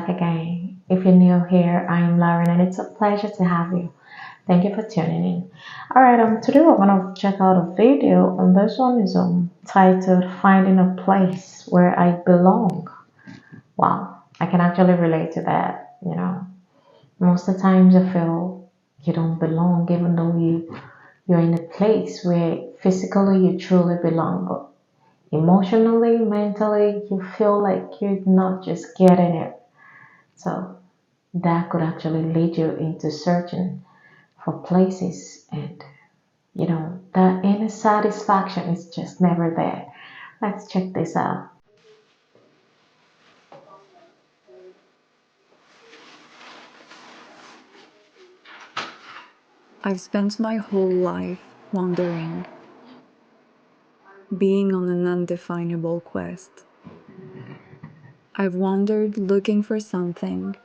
back again. If you're new here, I'm Lauren and it's a pleasure to have you. Thank you for tuning in. Alright, today we're gonna check out a video and this one is titled Finding a Place Where I Belong. Wow, I can actually relate to that. Most of the times I feel you don't belong even though you're in a place where physically you truly belong, but emotionally, mentally, you feel like you're not just getting it. So that could actually lead you into searching for places, and that inner satisfaction is just never there. Let's check this out. I've spent my whole life wandering, being on an undefinable quest. I've wandered looking for something,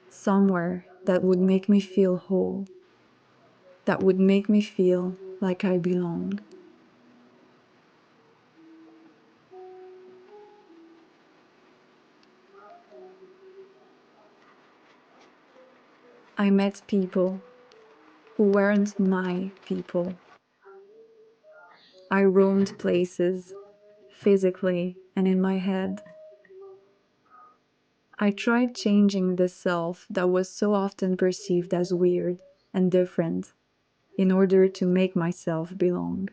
somewhere that would make me feel whole, that would make me feel like I belong. I met people who weren't my people. I roamed places, physically and in my head. I tried changing the self that was so often perceived as weird and different in order to make myself belong.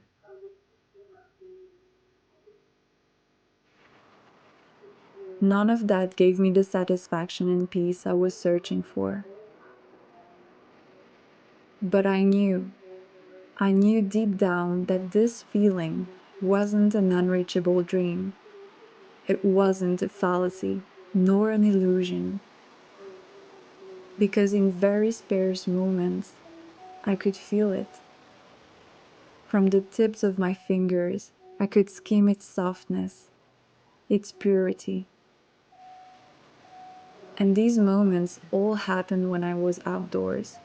None of that gave me the satisfaction and peace I was searching for. But I knew deep down that this feeling wasn't an unreachable dream. It wasn't a fallacy, nor an illusion, because in very sparse moments, I could feel it. From the tips of my fingers, I could skim its softness, its purity. And these moments all happened when I was outdoors,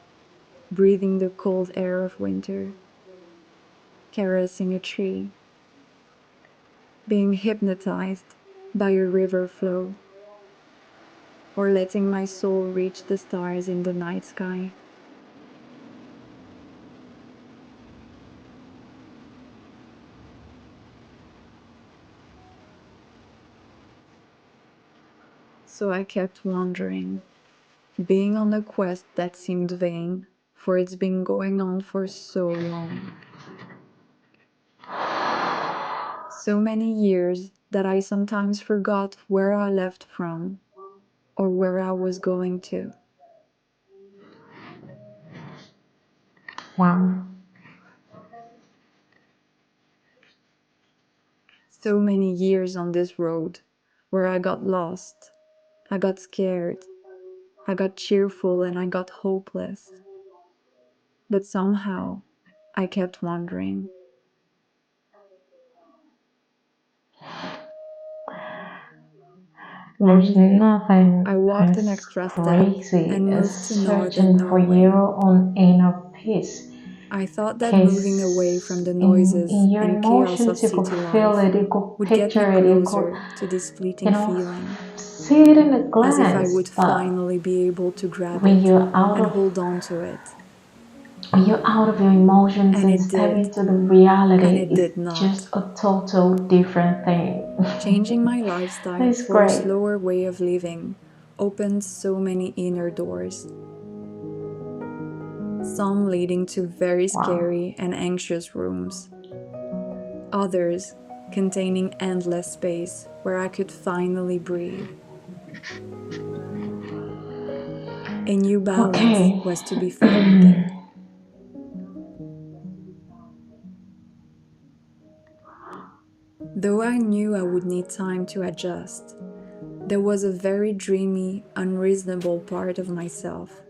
breathing the cold air of winter, caressing a tree, being hypnotized by a river flow, or letting my soul reach the stars in the night sky. So I kept wandering, being on a quest that seemed vain, for it's been going on for so long. So many years that I sometimes forgot where I left from or where I was going to. Wow. So many years on this road where I got lost, I got scared, I got cheerful, and I got hopeless. But somehow I kept wandering. There's One day, nothing I walked an as extra step crazy and as moved to Northern searching for your Norway. own inner peace. I thought that moving away from Because the in noises your and chaos of emotions, you could city feel life it, you could would get me picture it, you could, closer to this you fleeting know, feeling, see it in a as if I glance. would But finally be able to grab when it you're out and of hold on to it. when you're out of your emotions And and it step did, into the and reality, it it's did not. just a total different thing. Changing my lifestyle It's for a great. slower way of living opened so many inner doors, some leading to very Wow. scary and anxious rooms, others containing endless space where I could finally breathe. A new balance Okay. was to be found there. Though I knew I would need time to adjust, there was a very dreamy, unreasonable part of myself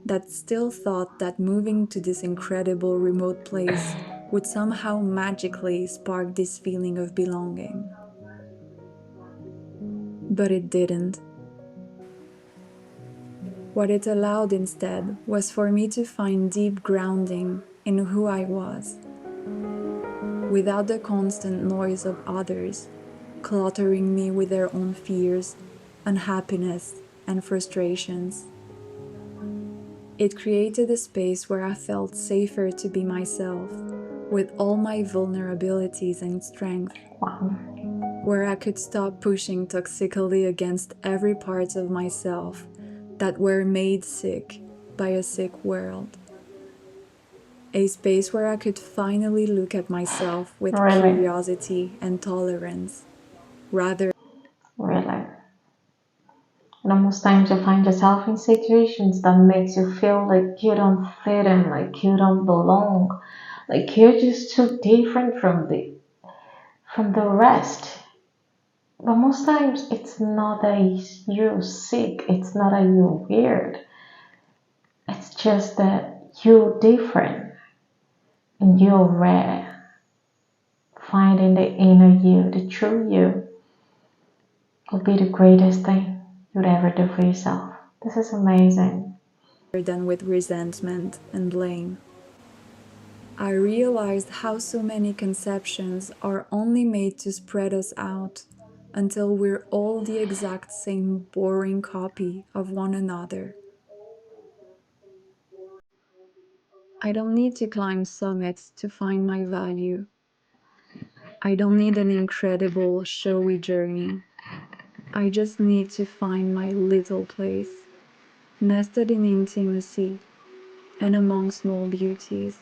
that still thought that moving to this incredible remote place would somehow magically spark this feeling of belonging. But it didn't. What it allowed instead was for me to find deep grounding in who I was, without the constant noise of others cluttering me with their own fears, unhappiness, and frustrations. It created a space where I felt safer to be myself, with all my vulnerabilities and strength, Wow. where I could stop pushing toxically against every part of myself that were made sick by a sick world. A space where I could finally look at myself with Really, curiosity and tolerance, rather really. And most times you find yourself in situations that makes you feel like you don't fit in, like you don't belong, like you're just too different from the rest. But most times it's not that you're sick, it's not that you're weird. It's just that you're different and you're rare. Finding the inner you, the true you, will be the greatest thing you'd ever do for yourself. This is amazing. than with resentment and blame. I realized how so many conceptions are only made to spread us out until we're all the exact same boring copy of one another. I don't need to climb summits to find my value. I don't need an incredible, showy journey. I just need to find my little place, nested in intimacy and among small beauties.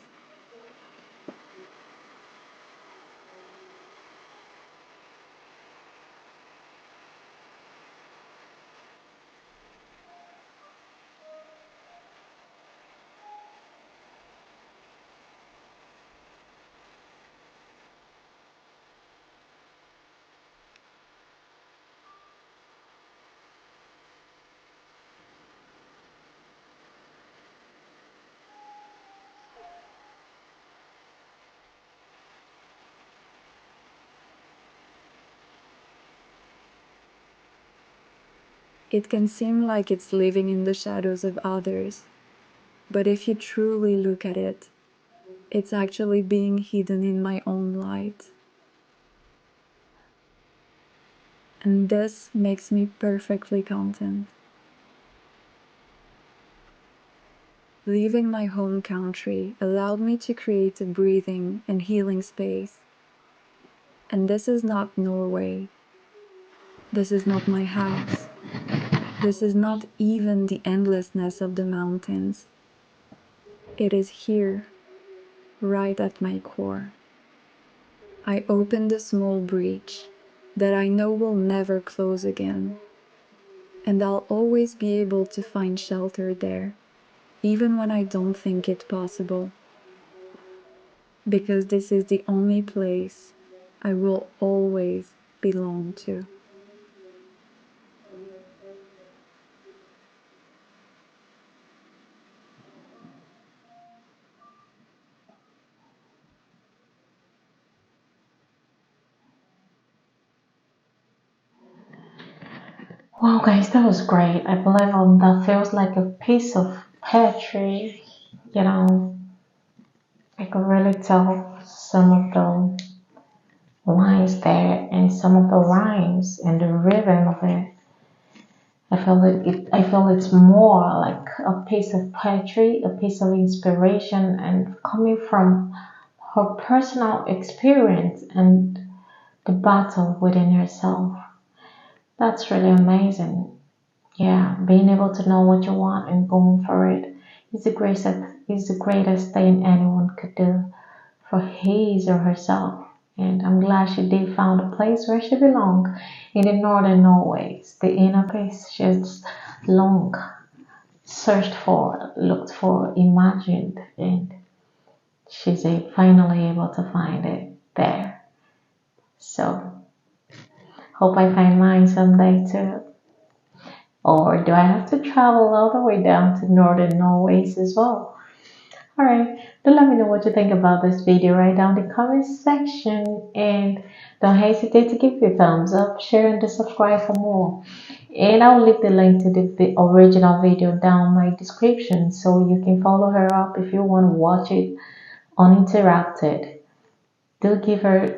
It can seem like it's living in the shadows of others, but if you truly look at it, it's actually being hidden in my own light. And this makes me perfectly content. Leaving my home country allowed me to create a breathing and healing space. And this is not Norway. This is not my house. This is not even the endlessness of the mountains. It is here, right at my core. I opened a small breach that I know will never close again, and I'll always be able to find shelter there, even when I don't think it possible, because this is the only place I will always belong to. Wow, guys, that was great. I believe that feels like a piece of poetry. You know, I could really tell some of the lines there and some of the rhymes and the rhythm of it. I feel it's more like a piece of poetry, a piece of inspiration, and coming from her personal experience and the battle within herself. That's really amazing. Yeah, being able to know what you want and going for it is the greatest thing anyone could do for his or herself. And I'm glad she did found a place where she belonged in the Northern Norway, the inner place she's long searched for, looked for, imagined, and she's finally able to find it there. So hope I find mine someday too. Or do I have to travel all the way down to Northern Norway as well? Alright, do let me know what you think about this video right down in the comment section, and don't hesitate to give me a thumbs up, share, and to subscribe for more. And I'll leave the link to the original video down my description so you can follow her up if you want to watch it uninterrupted. Do give her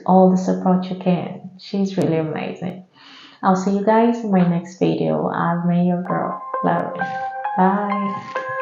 all the support you can. She's really amazing. I'll see you guys in my next video. I've been your girl, Lauren. Bye.